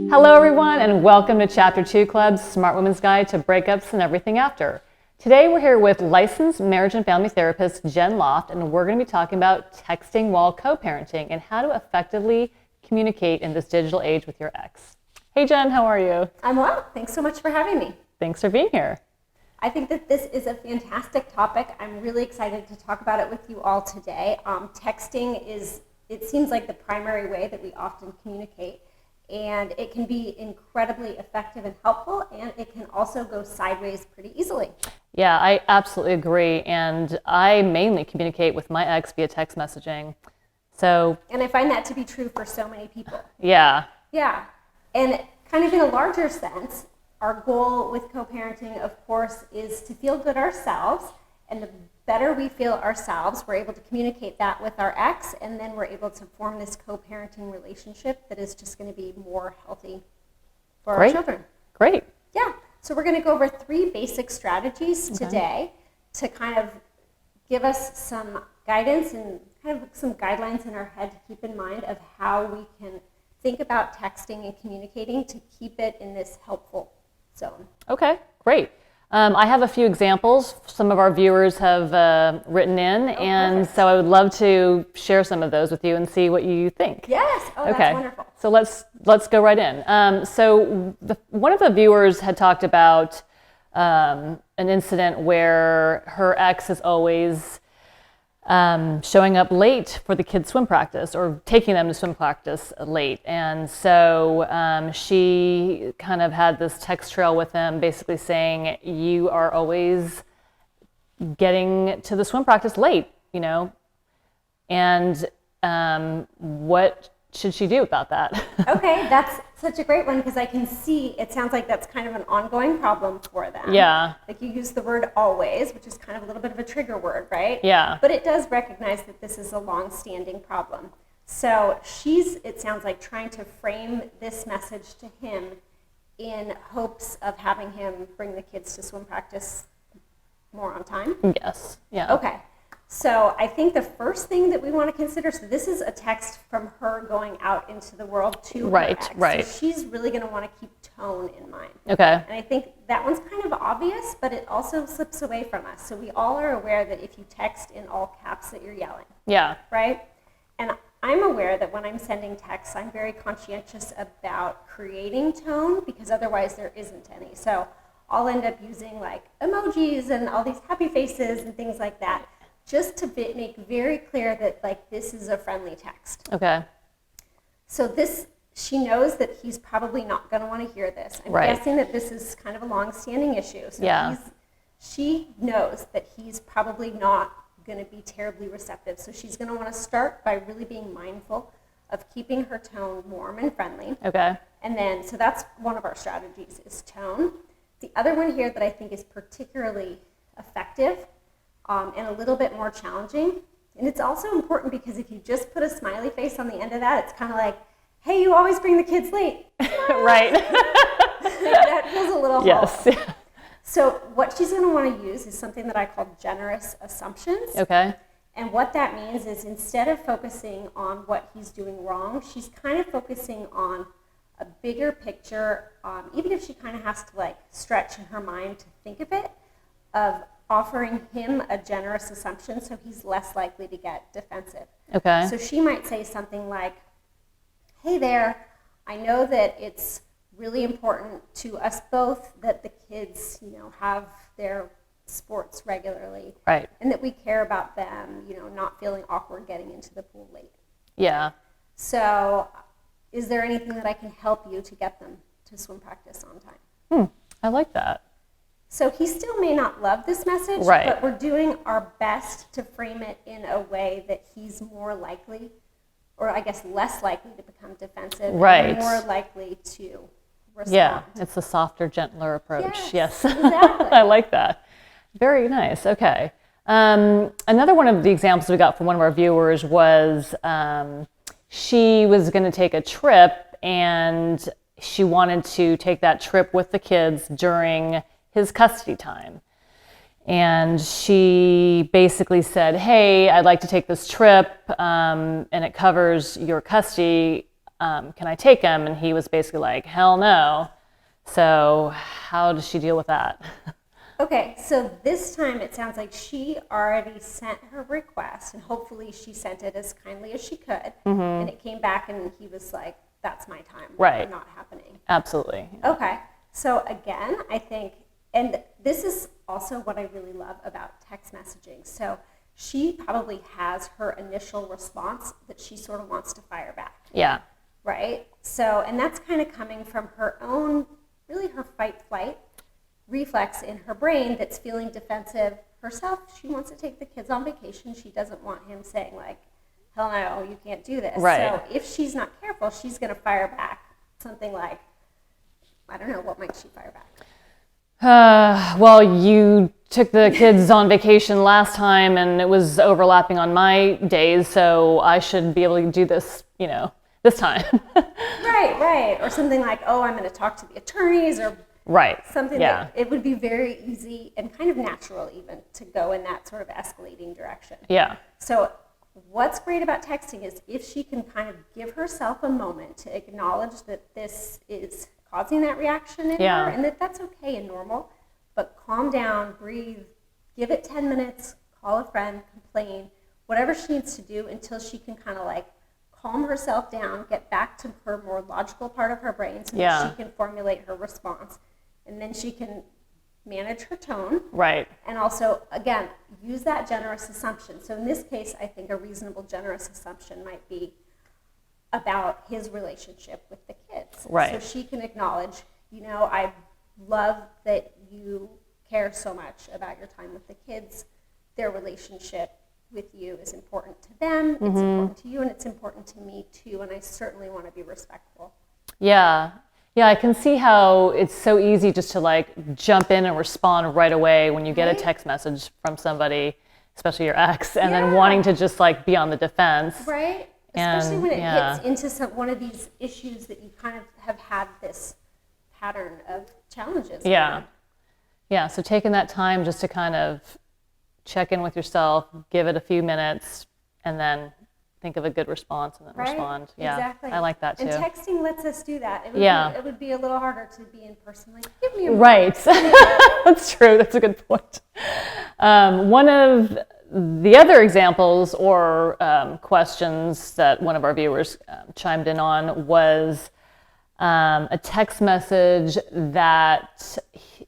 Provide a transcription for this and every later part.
Hello everyone, and welcome to Chapter 2 Club's Smart Women's Guide to Breakups and Everything After. Today we're here with licensed marriage and family therapist Jen Loft, and we're going to be talking about texting while co-parenting and how to effectively communicate in this digital age with your ex. Hey Jen, how are you? I'm well. Thanks so much for having me. Thanks for being here. I think that this is a fantastic topic. I'm really excited to talk about it with you all today. Texting it seems like the primary way that we often communicate. And it can be incredibly effective and helpful, and it can also go sideways pretty easily. Yeah, I absolutely agree. And I mainly communicate with my ex via text messaging. And I find that to be true for so many people. Yeah. Yeah. And kind of in a larger sense, our goal with co-parenting, of course, is to feel good ourselves. And the better we feel ourselves, we're able to communicate that with our ex, and then we're able to form this co-parenting relationship that is just going to be more healthy for our children. Great. Yeah. So we're going to go over 3 basic strategies today to kind of give us some guidance and kind of some guidelines in our head to keep in mind of how we can think about texting and communicating to keep it in this helpful zone. Okay, great. I have a few examples some of our viewers have written in, and so I would love to share some of those with you and see what you think. Yes. Oh, that's wonderful. So let's go right in. One of the viewers had talked about an incident where her ex is always showing up late for the kids' swim practice or taking them to swim practice late. And so she kind of had this text trail with him basically saying, you are always getting to the swim practice late, you know, and what should she do about that? Okay, that's such a great one because I can see it sounds like that's kind of an ongoing problem for them. Yeah. Like you use the word always, which is kind of a little bit of a trigger word, right? Yeah. But it does recognize that this is a long-standing problem. So it sounds like, trying to frame this message to him in hopes of having him bring the kids to swim practice more on time. Yes. Yeah. Okay. So I think the first thing that we want to consider, so this is a text from her going out into the world to her ex. Right. So she's really going to want to keep tone in mind. Okay. And I think that one's kind of obvious, but it also slips away from us. So we all are aware that if you text in all caps that you're yelling. Yeah. Right? And I'm aware that when I'm sending texts, I'm very conscientious about creating tone because otherwise there isn't any. So I'll end up using like emojis and all these happy faces and things like that, just to make very clear that like this is a friendly text. Okay. So she knows that he's probably not going to want to hear this. I'm guessing that this is kind of a long-standing issue. So she knows that he's probably not going to be terribly receptive. So she's going to want to start by really being mindful of keeping her tone warm and friendly. Okay. And then, so that's one of our strategies is tone. The other one here that I think is particularly effective and a little bit more challenging. And it's also important because if you just put a smiley face on the end of that, it's kind of like, hey, you always bring the kids late. Right. That feels a little Yes. hollow. So what she's going to want to use is something that I call generous assumptions. Okay. And what that means is instead of focusing on what he's doing wrong, she's kind of focusing on a bigger picture, even if she kind of has to like stretch in her mind to think of it, of offering him a generous assumption so he's less likely to get defensive. Okay. So she might say something like, hey there, I know that it's really important to us both that the kids, you know, have their sports regularly. Right. And that we care about them, you know, not feeling awkward getting into the pool late. Yeah. So is there anything that I can help you to get them to swim practice on time? I like that. So he still may not love this message, Right. but we're doing our best to frame it in a way that he's more likely, or I guess less likely to become defensive, Right. and more likely to respond. Yeah, it's a softer, gentler approach. Yes. Exactly. I like that. Very nice. Okay. Another one of the examples we got from one of our viewers was she was going to take a trip and she wanted to take that trip with the kids during his custody time. And she basically said, hey, I'd like to take this trip and it covers your custody. can I take him? And he was basically like, hell no. So how does she deal with that? Okay, so this time it sounds like she already sent her request, and hopefully she sent it as kindly as she could. And it came back, and he was like, "That's my time, Right. not happening." Absolutely. Okay, so again, I think, and this is also what I really love about text messaging. So she probably has her initial response that she sort of wants to fire back, Yeah. right? So, and that's kind of coming from her own, really her fight-flight reflex in her brain that's feeling defensive herself. She wants to take the kids on vacation. She doesn't want him saying like, hell no, you can't do this. Right. So if she's not careful, she's going to fire back something like, I don't know, what might she fire back? Well, you took the kids on vacation last time and it was overlapping on my days, so I should be able to do this, this time. Right. Or something like, oh, I'm going to talk to the attorneys, or Right. something Yeah. that it would be very easy and kind of natural even to go in that sort of escalating direction. Yeah. So what's great about texting is if she can kind of give herself a moment to acknowledge that this is causing that reaction in Yeah. her, and that's okay and normal, but calm down, breathe, give it 10 minutes, call a friend, complain, whatever she needs to do until she can kind of like calm herself down, get back to her more logical part of her brain so Yeah. that she can formulate her response. And then she can manage her tone. Right. And also, again, use that generous assumption. So in this case, I think a reasonable generous assumption might be about his relationship with the kids. Right. So she can acknowledge, I love that you care so much about your time with the kids. Their relationship with you is important to them, it's important to you, and it's important to me too, and I certainly want to be respectful. Yeah. Yeah, I can see how it's so easy just to like jump in and respond right away when you get a Right. text message from somebody, especially your ex, and then Yeah. wanting to just like be on the defense. Right? And, Especially when it yeah. hits into one of these issues that you kind of have had this pattern of challenges. Yeah. with. Yeah, so taking that time just to kind of check in with yourself, give it a few minutes, and then think of a good response and then Right? respond. Yeah, Exactly. I like that too. And texting lets us do that. It would Yeah. it would be a little harder to be in person. Like, give me a Right. That's true. That's a good point. One of the other examples or questions that one of our viewers chimed in on was a text message that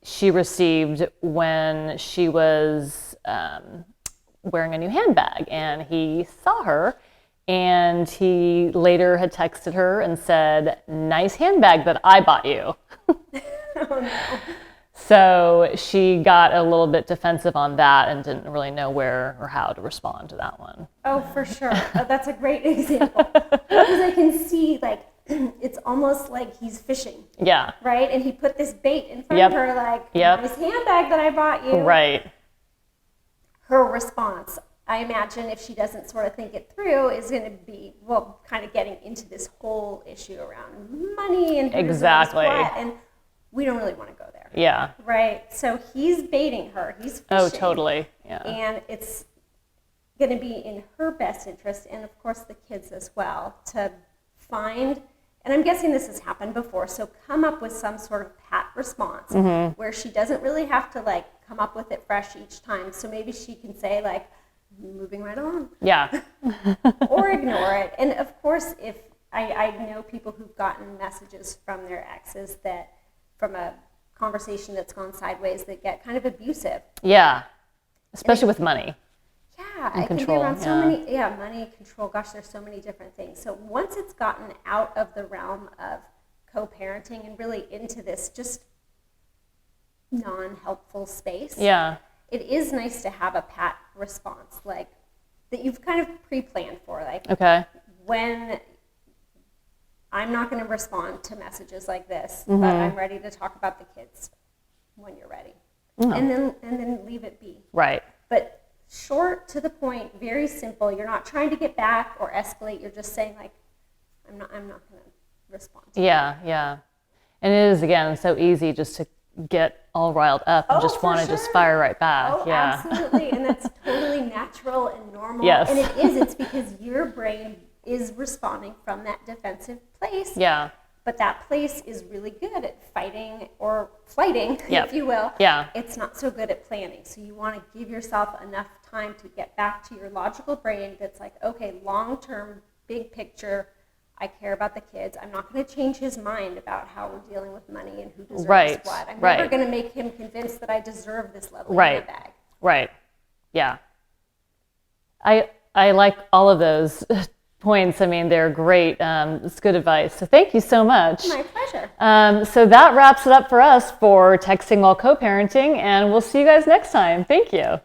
she received when she was wearing a new handbag, and he saw her. And he later had texted her and said, "Nice handbag that I bought you." Oh, no. So she got a little bit defensive on that and didn't really know where or how to respond to that one. Oh, for sure. That's a great example. Because I can see, like, it's almost like he's fishing, Yeah, right? And he put this bait in front Yep. of her, like, Yep. this handbag that I bought you. right. Her response, I imagine, if she doesn't sort of think it through, is going to be, well, kind of getting into this whole issue around money and who deserves Exactly. what, and we don't really want to go there, Yeah. right? So he's baiting her. He's fishing. Oh, totally. Yeah. And it's going to be in her best interest, and of course the kids as well, to find, and I'm guessing this has happened before, so come up with some sort of pat response where she doesn't really have to like come up with it fresh each time. So maybe she can say like, moving right on, Yeah. or ignore it. And of course, if I know people who've gotten messages from their exes that from a conversation that's gone sideways that get kind of abusive. Yeah. Especially with money. Yeah, And it can be control, around so yeah. many, money, control, gosh, there's so many different things. So once it's gotten out of the realm of co-parenting and really into this just non-helpful space, Yeah. it is nice to have a pat response, like that you've kind of pre-planned for, like Okay. when I'm not going to respond to messages like this, Mm-hmm. but I'm ready to talk about the kids when you're ready. Oh. And then leave it be. Right. But short, to the point, very simple. You're not trying to get back or escalate. You're just saying like, I'm not going to respond to Yeah. Yeah. And it is, again, so easy just to get all riled up and Oh, just for want to just sure. fire right back. Oh, yeah. absolutely. And that's totally natural and normal. Yes. And it is. It's because your brain is responding from that defensive place. Yeah. But that place is really good at fighting or flighting, Yep. if you will. Yeah. It's not so good at planning. So you want to give yourself enough time to get back to your logical brain that's like, okay, long-term, big picture, I care about the kids. I'm not going to change his mind about how we're dealing with money and who deserves Right. what. I'm Right. never going to make him convinced that I deserve this level Right. in my bag. Right. Yeah. I like all of those points. I mean, they're great. It's good advice. So thank you so much. My pleasure. So that wraps it up for us for Texting While Co-Parenting, and we'll see you guys next time. Thank you.